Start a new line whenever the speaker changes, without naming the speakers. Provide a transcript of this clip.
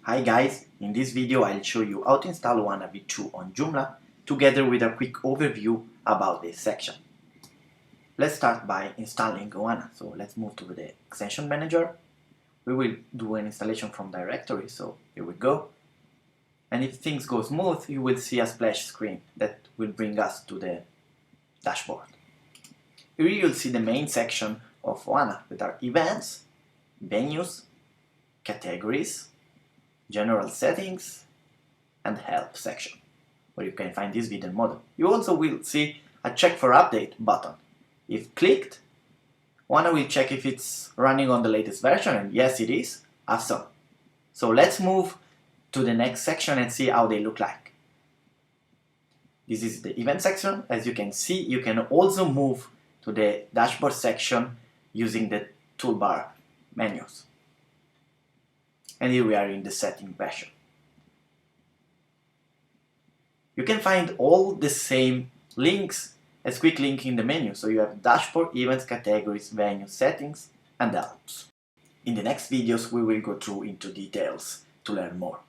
Hi guys, in this video I'll show you how to install Oana V2 on Joomla together with a quick overview about this section. Let's start by installing Oana. So let's move to the extension manager. We will do an installation from directory, so here we go. And if things go smooth, you will see a splash screen that will bring us to the dashboard. Here you'll see the main section of Oana that are events, venues, categories, general settings, and help section, where you can find this video model. You also will see a check for update button. If clicked, Oana will check if it's running on the latest version, and yes it is, awesome. So let's move to the next section and see how they look like. This is the event section. As you can see, you can also move to the dashboard section using the toolbar menus. And here we are in the setting version. You can find all the same links as quick link in the menu, so you have dashboard, events, categories, venue, settings, and helps. In the next videos we will go through into details to learn more.